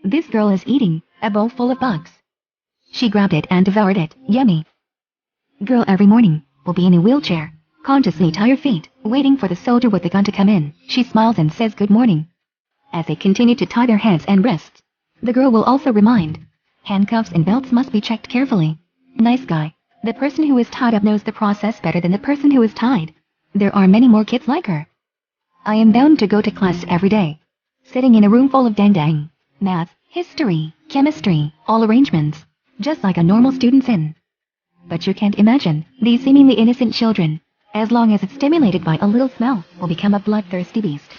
This girl is eating a bowl full of bugs. She grabbed it and devoured it. Yummy. Girl every morning will be in a wheelchair, consciously tie her feet, waiting for the soldier with the gun to come in. She smiles and says good morning. As they continue to tie their hands and wrists, the girl will also remind, handcuffs and belts must be checked carefully. Nice guy. The person who is tied up knows the process better than the person who is tied. There are many more kids like her. I am bound to go to class every day. Sitting in a room full of dang, math, history, chemistry, all arrangements, just like a normal student's in. But you can't imagine, these seemingly innocent children, as long as it's stimulated by a little smell, will become a bloodthirsty beast.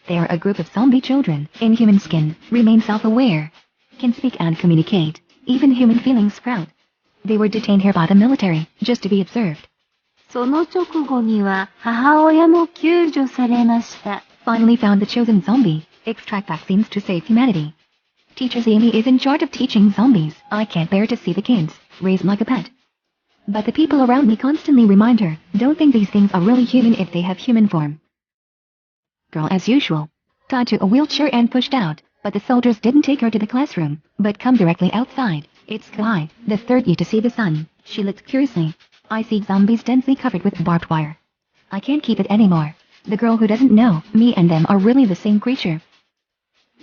They are a group of zombie children, in human skin, remain self-aware, can speak and communicate, even human feelings sprout. They were detained here by the military, just to be observed. その直後には母親も救助されました。Finally found the chosen zombie, extract vaccines to save humanity. Teacher Amy is in charge of teaching zombies. I can't bear to see the kids, raised like a pet. But the people around me constantly remind her, don't think these things are really human if they have human form. Girl as usual, tied to a wheelchair and pushed out, but the soldiers didn't take her to the classroom, but come directly outside. It's Sky, the third year to see the sun. She looked curiously. I see zombies densely covered with barbed wire. I can't keep it anymore. The girl who doesn't know, me and them are really the same creature.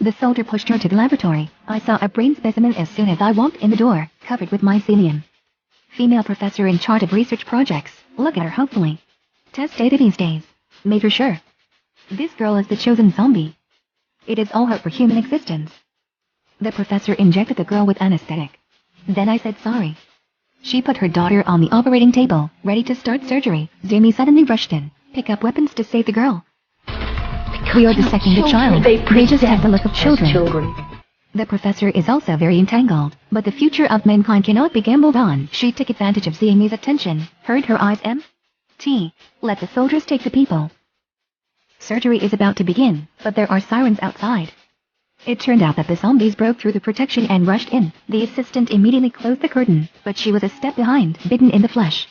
The soldier pushed her to the laboratory. I saw a brain specimen as soon as I walked in the door, covered with mycelium. Female professor in charge of research projects. Look at her hopefully. Test data these days. Made her sure. This girl is the chosen zombie. It is all hope for human existence. The professor injected the girl with anesthetic. Then I said sorry. She put her daughter on the operating table, ready to start surgery. Jamie suddenly rushed in, pick up weapons to save the girl. We are dissecting the child. They just have the look of children. The professor is also very entangled, but the future of mankind cannot be gambled on. She took advantage of Jamie's attention, heard her eyes empty. Let the soldiers take the people. Surgery is about to begin, but there are sirens outside. It turned out that the zombies broke through the protection and rushed in. The assistant immediately closed the curtain, but she was a step behind, bitten in the flesh.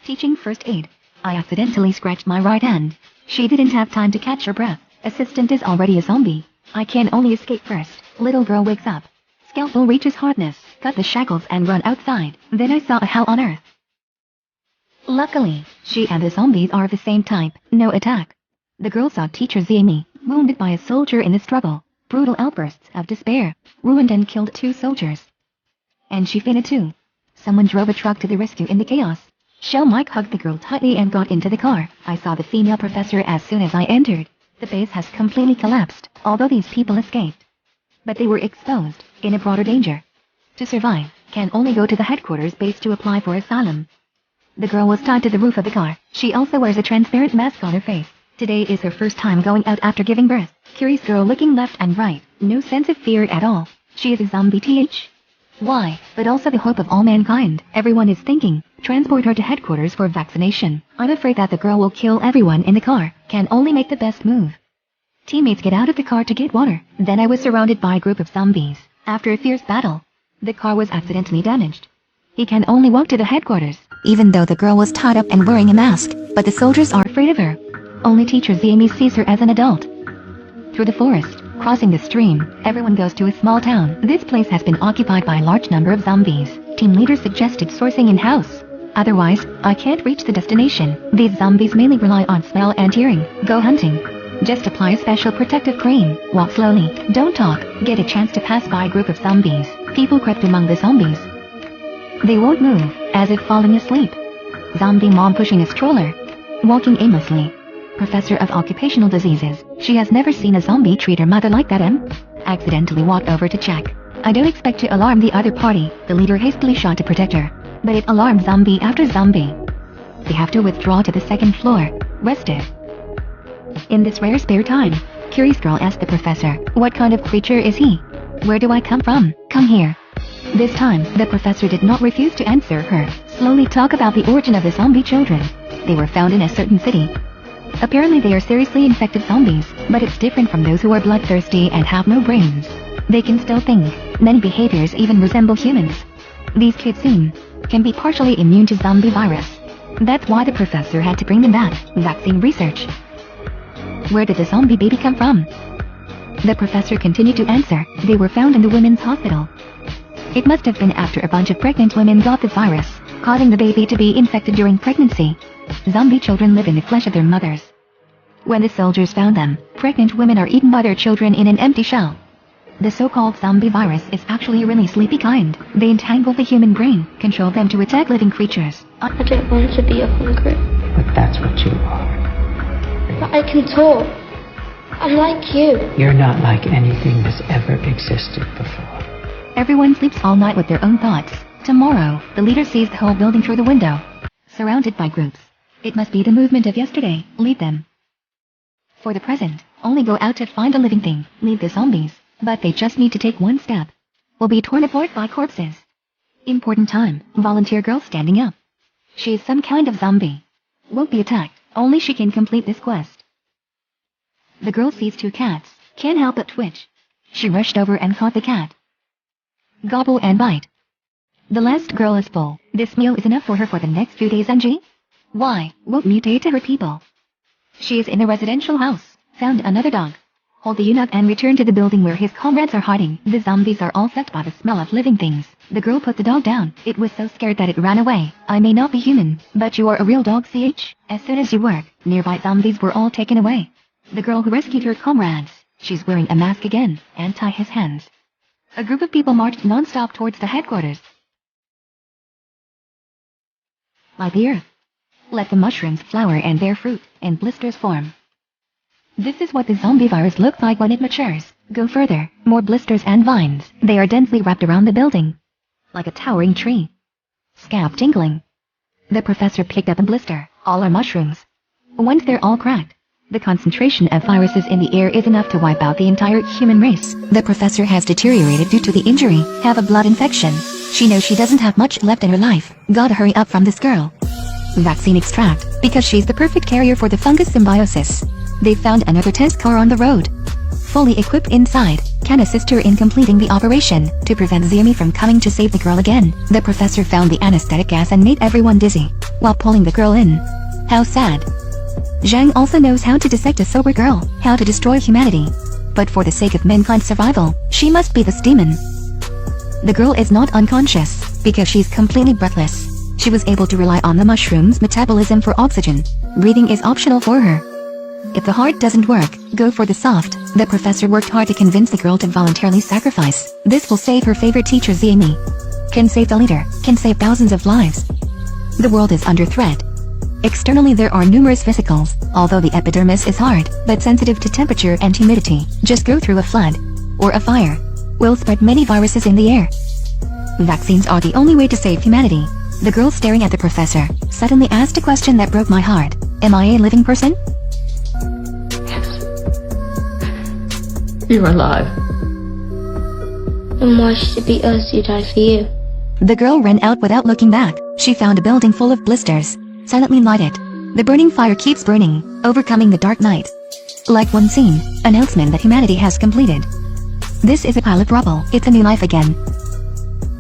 Teaching first aid. I accidentally scratched my right hand. She didn't have time to catch her breath. Assistant is already a zombie. I can only escape first. Little girl wakes up. Scalpel reaches hardness, cut the shackles and run outside. Then I saw a hell on earth. Luckily, she and the zombies are of the same type. No attack. The girl saw teacher Amy, wounded by a soldier in the struggle. Brutal outbursts of despair, ruined and killed 2 soldiers. And she fainted too. Someone drove a truck to the rescue in the chaos. Shell Mike hugged the girl tightly and got into the car. I saw the female professor as soon as I entered. The base has completely collapsed, although these people escaped. But they were exposed, in a broader danger. To survive, can only go to the headquarters base to apply for asylum. The girl was tied to the roof of the car. She also wears a transparent mask on her face. Today is her first time going out after giving birth. Curious girl looking left and right, no sense of fear at all. She is a zombie th. Why, but also the hope of all mankind. Everyone is thinking, transport her to headquarters for vaccination. I'm afraid that the girl will kill everyone in the car, can only make the best move. Teammates get out of the car to get water. Then I was surrounded by a group of zombies. After a fierce battle, the car was accidentally damaged. He can only walk to the headquarters, even though the girl was tied up and wearing a mask, but the soldiers are afraid of her. Only teacher Amy sees her as an adult. Through the forest, crossing the stream, everyone goes to a small town. This place has been occupied by a large number of zombies. Team leader suggested sourcing in-house. Otherwise, I can't reach the destination. These zombies mainly rely on smell and hearing. Go hunting. Just apply a special protective cream. Walk slowly. Don't talk. Get a chance to pass by a group of zombies. People crept among the zombies. They won't move, as if falling asleep. Zombie mom pushing a stroller. Walking aimlessly. Professor of occupational diseases. She has never seen a zombie treat her mother like that. Accidentally walked over to check. I don't expect to alarm the other party. The leader hastily shot to protect her. But it alarmed zombie after zombie. They have to withdraw to the second floor. Rested. In this rare spare time, curious girl asked the professor, what kind of creature is he? Where do I come from? Come here. This time, the professor did not refuse to answer her. Slowly talk about the origin of the zombie children. They were found in a certain city. Apparently they are seriously infected zombies, but it's different from those who are bloodthirsty and have no brains. They can still think. Many behaviors even resemble humans. These kids can be partially immune to zombie virus. That's why the professor had to bring them back. Vaccine research. Where did the zombie baby come from? The professor continued to answer. They were found in the women's hospital. It must have been after a bunch of pregnant women got the virus, causing the baby to be infected during pregnancy. Zombie children live in the flesh of their mothers. When the soldiers found them, pregnant women are eaten by their children in an empty shell. The so-called zombie virus is actually a really sleepy kind. They entangle the human brain, control them to attack living creatures. I don't want to be hungry. But that's what you are. But I can talk. I'm like you. You're not like anything that's ever existed before. Everyone sleeps all night with their own thoughts. Tomorrow, the leader sees the whole building through the window. Surrounded by groups. It must be the movement of yesterday. Lead them. For the present, only go out to find a living thing. Lead the zombies. But they just need to take one step. Will be torn apart by corpses. Important time. Volunteer girl standing up. She is some kind of zombie. Won't be attacked. Only she can complete this quest. The girl sees two cats. Can't help but twitch. She rushed over and caught the cat. Gobble and bite. The last girl is full. This meal is enough for her for the next few days. And why won't mutate to her people? She is in a residential house. Found another dog. Hold the eunuch and return to the building where his comrades are hiding. The zombies are all sucked by the smell of living things. The girl put the dog down. It was so scared that it ran away. I may not be human, but you are a real dog, ch. As soon as you work, nearby zombies were all taken away. The girl who rescued her comrades. She's wearing a mask again, and tie his hands. A group of people marched non-stop towards the headquarters. Like the earth. Let the mushrooms flower and bear fruit, and blisters form. This is what the zombie virus looks like when it matures. Go further, more blisters and vines. They are densely wrapped around the building. Like a towering tree. Scalp tingling. The professor picked up a blister. All are mushrooms. Once they're all cracked, the concentration of viruses in the air is enough to wipe out the entire human race. The professor has deteriorated due to the injury. Have a blood infection. She knows she doesn't have much left in her life. Gotta hurry up from this girl. Vaccine extract, because she's the perfect carrier for the fungus symbiosis. They found another test car on the road. Fully equipped inside, can assist her in completing the operation to prevent Xiaomi from coming to save the girl again. The professor found the anesthetic gas and made everyone dizzy while pulling the girl in. How sad. Zhang also knows how to dissect a sober girl, how to destroy humanity. But for the sake of mankind's survival, she must be this demon. The girl is not unconscious, because she's completely breathless. She was able to rely on the mushroom's metabolism for oxygen. Breathing is optional for her. If the heart doesn't work, go for the soft. The professor worked hard to convince the girl to voluntarily sacrifice. This will save her favorite teacher Xiaomi. Can save the leader, can save thousands of lives. The world is under threat. Externally there are numerous physicals, although the epidermis is hard, but sensitive to temperature and humidity. Just go through a flood, or a fire, will spread many viruses in the air. Vaccines are the only way to save humanity. The girl staring at the professor suddenly asked a question that broke my heart. Am I a living person? You're alive. And why should it be us who die for you? The girl ran out without looking back. She found a building full of blisters. Silently light it. The burning fire keeps burning, overcoming the dark night. Like one scene, announcement that humanity has completed. This is a pile of rubble. It's a new life again.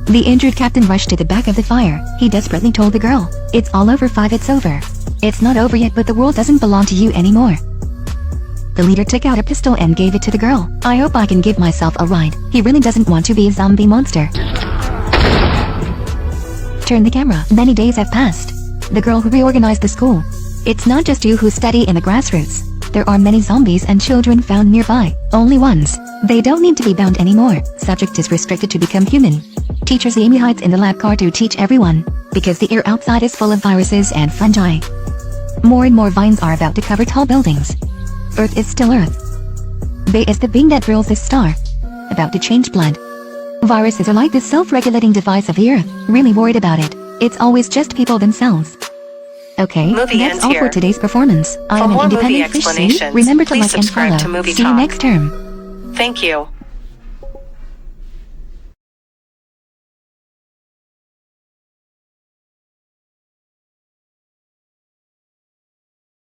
The injured captain rushed to the back of the fire. He desperately told the girl, "It's all over, 5. It's over. It's not over yet, but the world doesn't belong to you anymore." The leader took out a pistol and gave it to the girl. I hope I can give myself a ride. He really doesn't want to be a zombie monster. Turn the camera. Many days have passed. The girl who reorganized the school. It's not just you who study in the grassroots. There are many zombies and children found nearby. Only ones. They don't need to be bound anymore. Subject is restricted to become human. Teacher Xiaomi hides in the lab car to teach everyone, because the air outside is full of viruses and fungi. More and more vines are about to cover tall buildings. Earth is still Earth. Bay is the being that drills this star. About to change blood. Viruses are like this self-regulating device of the Earth. Really worried about it. It's always just people themselves. Okay, that's all for today's performance. I am an independent fish. Remember to like and follow. See you next term. Thank you.